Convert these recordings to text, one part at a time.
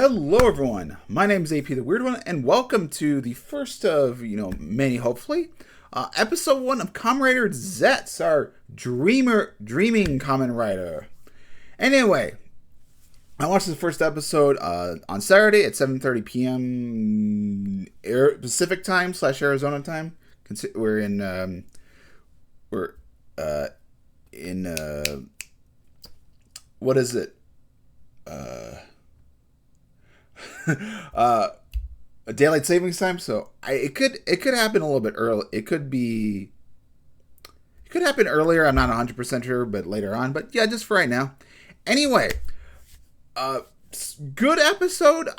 Hello everyone, my name is AP the Weird One, and welcome to the first of, many hopefully, episode 1 of Kamen Rider Zeztz, our dreaming Kamen Rider. Anyway, I watched the first episode on Saturday at 7:30 p.m. Pacific time / Arizona time. We're in what is it? A daylight savings time, so it could happen a little bit early. It could happen earlier. I'm not 100% sure, but later on. But yeah, just for right now. Anyway, good episode.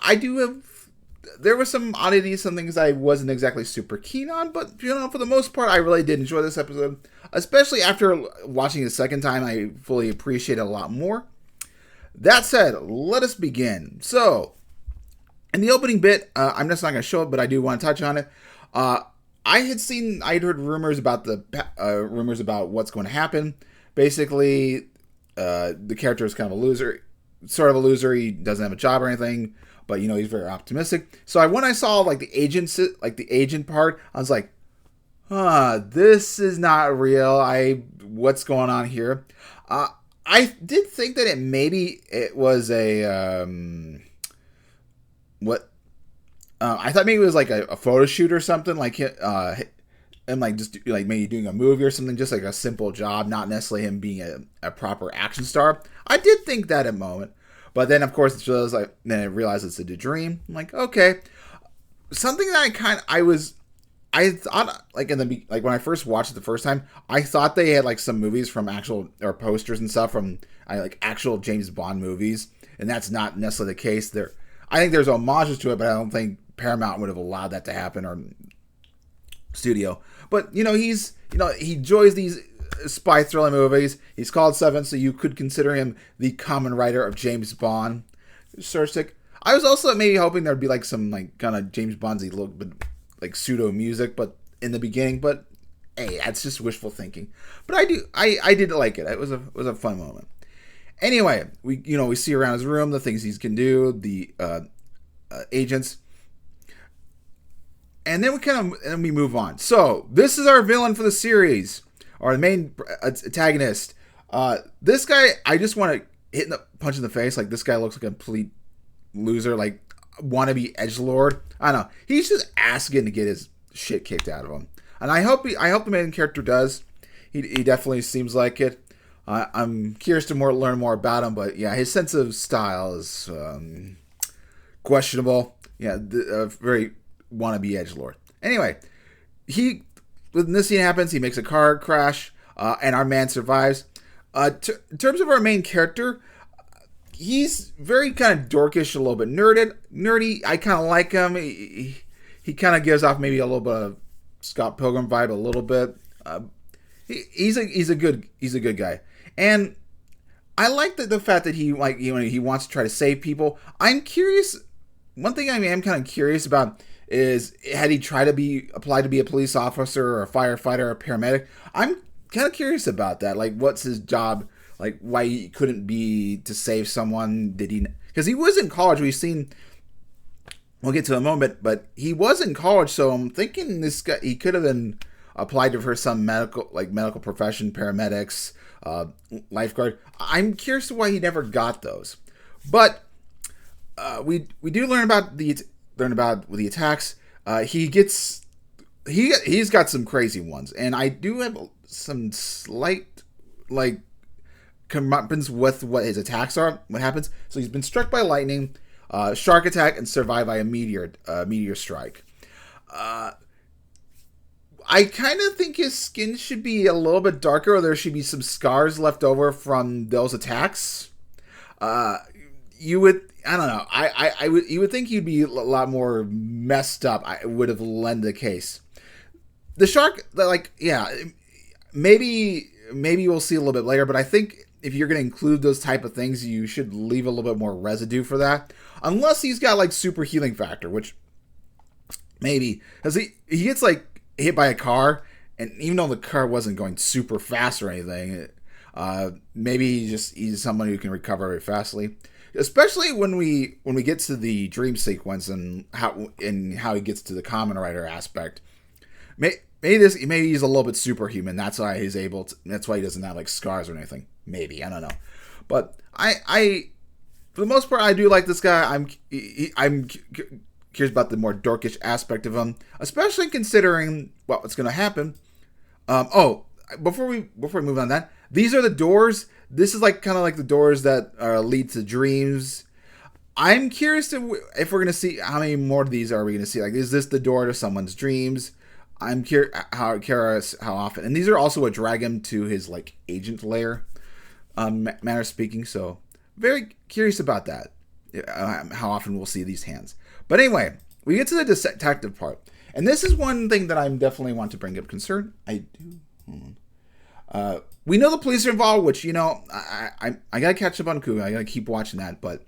There were some oddities, some things I wasn't exactly super keen on, but for the most part, I really did enjoy this episode. Especially after watching it a second time, I fully appreciate it a lot more. That said, let us begin. So, in the opening bit, I'm just not going to show it, but I do want to touch on it. I'd heard rumors about what's going to happen. Basically, the character is kind of a loser, sort of a loser. He doesn't have a job or anything, but he's very optimistic. So when I saw the agent part, I was like, this is not real. What's going on here? I did think that it was a I thought maybe it was like a photo shoot or something, and just maybe doing a movie or something, just like a simple job, not necessarily him being a proper action star. I did think that at a moment, but then of course then I realized it's a dream. I'm like, okay, something that I thought when I first watched it the first time, I thought they had some movies from actual or posters and stuff from actual James Bond movies, and that's not necessarily the case. I think there's homages to it, but I don't think Paramount would have allowed that to happen, or studio. But he enjoys these spy thriller movies. He's called Seven, so you could consider him the Kamen Rider of James Bond. Surstick. I was also maybe hoping there'd be some kind of James Bondsy look, but pseudo music, but in the beginning. But hey, that's just wishful thinking. But I did like it. It was a fun moment. Anyway, we see around his room the things he can do, the agents, and then we move on. So this is our villain for the series, or the main antagonist. This guy, I just want to punch in the face. This guy looks like a complete loser, wannabe edgelord. I don't know. He's just asking to get his shit kicked out of him, and I hope the main character does. He definitely seems like it. I'm curious to learn more about him, but yeah, his sense of style is questionable. Yeah, very wannabe edgelord. Anyway, when this scene happens, he makes a car crash, and our man survives. In terms of our main character, he's very kind of dorkish, a little bit nerdy. I kind of like him. He kind of gives off maybe a little bit of Scott Pilgrim vibe, a little bit. He's a good guy. And I like the fact that he wants to try to save people. I'm curious. One thing I am kind of curious about is, had he tried to applied to be a police officer or a firefighter or a paramedic? I'm kind of curious about that. What's his job? Why he couldn't be to save someone? Because he was in college. We'll get to it in a moment, but he was in college, so I'm thinking this guy, he could have been applied for some medical profession, paramedics, lifeguard. I'm curious why he never got those. But we do learn about the attacks. He's got some crazy ones, and I do have some slight comeuppance with what his attacks are. What happens? So he's been struck by lightning, shark attack, and survived by a meteor strike. I kind of think his skin should be a little bit darker, or there should be some scars left over from those attacks. You would, I don't know. You would think he'd be a lot more messed up. I would have lent the case. The shark, maybe we'll see a little bit later, but I think if you're going to include those type of things, you should leave a little bit more residue for that. Unless he's got super healing factor, which maybe, because he gets hit by a car, and even though the car wasn't going super fast or anything, maybe he's someone who can recover very fastly. especially when we get to the dream sequence and how he gets to the Kamen Rider aspect. Maybe he's a little bit superhuman. That's why he's able to. That's why he doesn't have like scars or anything. Maybe, I don't know. But I for the most part, I do like this guy. I'm curious about the more dorkish aspect of him, especially considering what's going to happen. Before we move on that, these are the doors. This is like kind of like the doors that lead to dreams. I'm curious if we're going to see how many more of these are we going to see. Like, is this the door to someone's dreams? I'm curious how often. And these are also what drag him to his like agent lair, manner of speaking. So very curious about that. How often we'll see these hands. But anyway, we get to the detective part, and this is one thing that I definitely want to bring up concern. I do. Hold on. We know the police are involved, which, you know, I gotta catch up on Kuga. I gotta keep watching that, but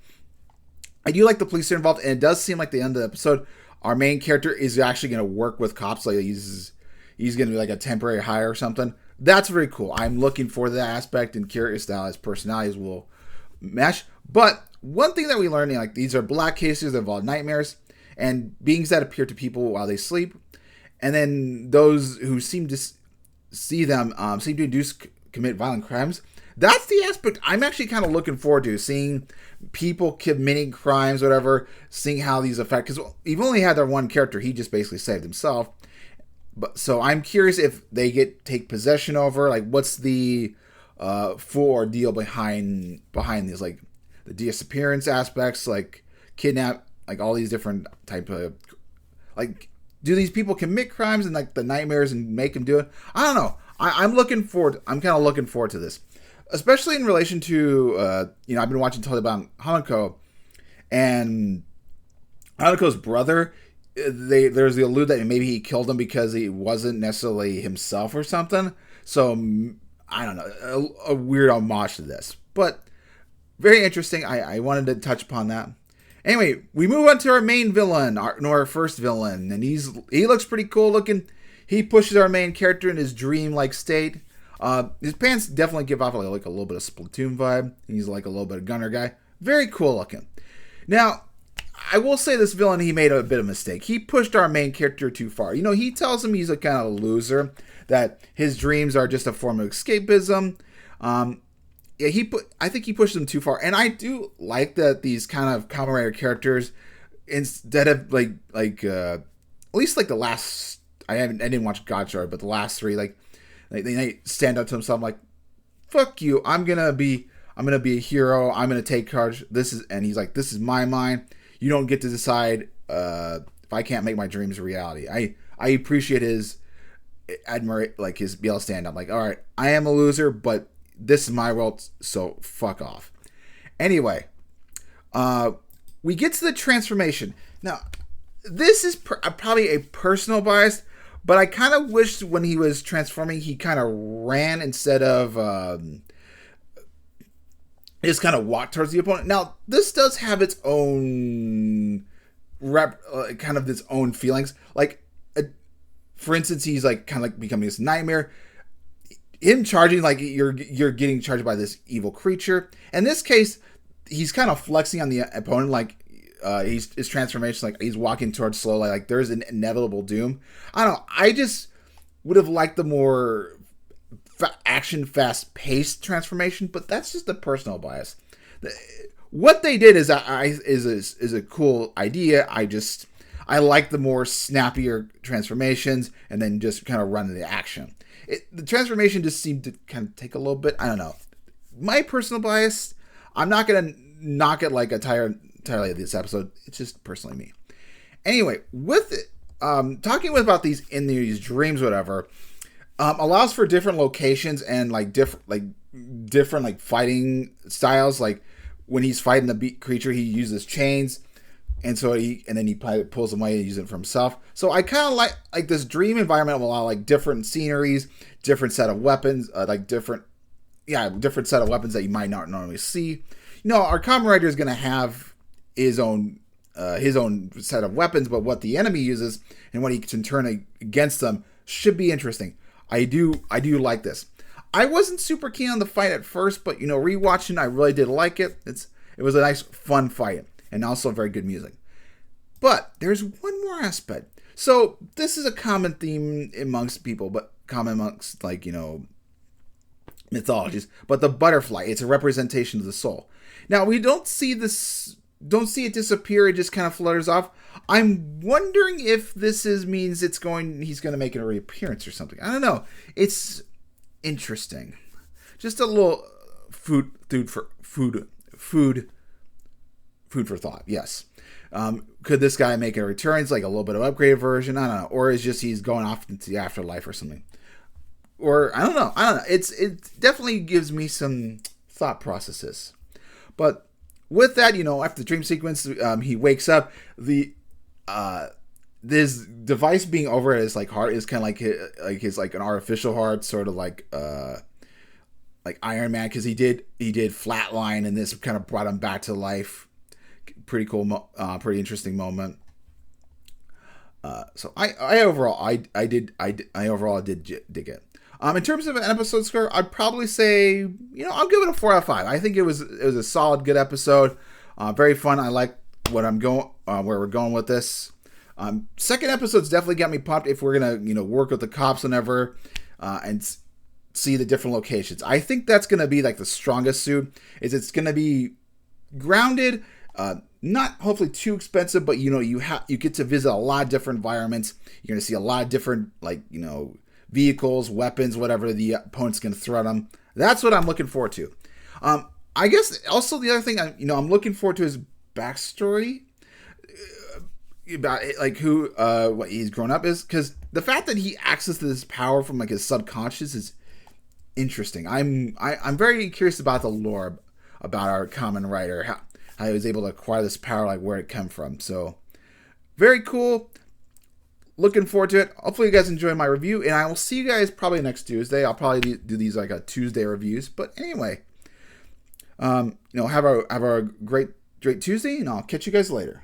I do like the police are involved, and it does seem like the end of the episode, our main character is actually gonna work with cops. Like he's gonna be like a temporary hire or something. That's very cool. I'm looking for that aspect and curious how his personalities will mesh. But one thing that we learned, like, these are black cases that involve nightmares and beings that appear to people while they sleep, and then those who seem to see them seem to commit violent crimes. That's the aspect I'm actually kind of looking forward to, seeing people committing crimes, whatever, seeing how these affect, because we've only had our one character, he just basically saved himself. But so I'm curious if they take possession over, like, what's the full ordeal behind these, like the disappearance aspects, like kidnap, like all these different type of, like, do these people commit crimes and like the nightmares and make them do it? I don't know. I'm kind of looking forward to this, especially in relation to, I've been watching Totally about Hanako, and Hanako's brother. There's the allude that maybe he killed him because he wasn't necessarily himself or something. So I don't know, a weird homage to this, but very interesting. I wanted to touch upon that. Anyway, we move on to our main villain, our first villain, and he looks pretty cool looking. He pushes our main character in his dream-like state. His pants definitely give off like a little bit of Splatoon vibe. He's like a little bit of gunner guy. Very cool looking. Now, I will say this villain, he made a bit of a mistake. He pushed our main character too far. You know, he tells him he's a kind of loser, that his dreams are just a form of escapism. I think he pushed them too far. And I do like that these kind of Kamen Rider characters, instead of like at least like the last, I didn't watch Godshard, but the last three, like they stand up to himself like, fuck you, I'm gonna be a hero, I'm gonna take charge. And he's like, this is my mind. You don't get to decide if I can't make my dreams a reality. I appreciate his like his be able to stand up like, all right, I am a loser, but this is my world, so fuck off. Anyway, we get to the transformation. Now, this is probably a personal bias, but I kind of wished when he was transforming, he kind of ran instead of just kind of walked towards the opponent. Now, this does have its own kind of its own feelings. Like, for instance, he's like kind of like becoming this nightmare. Him charging, like you're getting charged by this evil creature. In this case, he's kind of flexing on the opponent, like his transformation, like he's walking towards slowly, like there's an inevitable doom. I don't know. I just would have liked the more action, fast-paced transformation, but that's just a personal bias. What they did is a cool idea. I like the more snappier transformations, and then just kind of run the action. The transformation just seemed to kind of take a little bit. I don't know. My personal bias, I'm not going to knock it like entirely this episode. It's just personally me. Anyway, with it, talking about these in these dreams, whatever, allows for different locations and like different like fighting styles. Like when he's fighting the creature, he uses chains. And so then he pulls them away and uses it for himself. So I kind of like this dream environment will allow like different sceneries, different set of weapons, different set of weapons that you might not normally see. Our Kamen Rider is going to have his own set of weapons, but what the enemy uses and what he can turn against them should be interesting. I do like this. I wasn't super keen on the fight at first, but rewatching, I really did like it. It was a nice, fun fight, and also very good music. But there's one more aspect. So this is a common theme amongst people, but common amongst, like, mythologies. But the butterfly, it's a representation of the soul. Now, we don't see it disappear. It just kind of flutters off. I'm wondering if this means he's going to make a reappearance or something. I don't know. It's interesting. Just a little food for thought. Yes. Could this guy make a return? It's like a little bit of upgraded version. I don't know. Or is just he's going off into the afterlife or something. Or I don't know. It definitely gives me some thought processes. But with that, after the dream sequence, he wakes up. This device being over at his heart is kind of like his an artificial heart, sort of like Iron Man, because he did flatline, and this kind of brought him back to life. Pretty cool, pretty interesting moment. So I overall did dig it. In terms of an episode score, I'd probably say, I'll give it a 4 out of 5. I think it was a solid, good episode. Very fun. I like where we're going with this. Second episode's definitely got me pumped if we're gonna, work with the cops whenever, and see the different locations. I think that's gonna be like the strongest suit. It's gonna be grounded, not hopefully too expensive, but you get to visit a lot of different environments. You're gonna see a lot of different vehicles, weapons, whatever the opponent's going to throw at them. That's what I'm looking forward to. I guess also the other thing I'm looking forward to is backstory about what he's grown up is, because the fact that he accesses this power from his subconscious is interesting. I'm very curious about the lore about our Kamen Rider, how he was able to acquire this power, where it came from. So very cool. Looking forward to it. Hopefully you guys enjoy my review, and I will see you guys probably next Tuesday. I'll probably do these a Tuesday reviews. But anyway, have a great Tuesday, and I'll catch you guys later.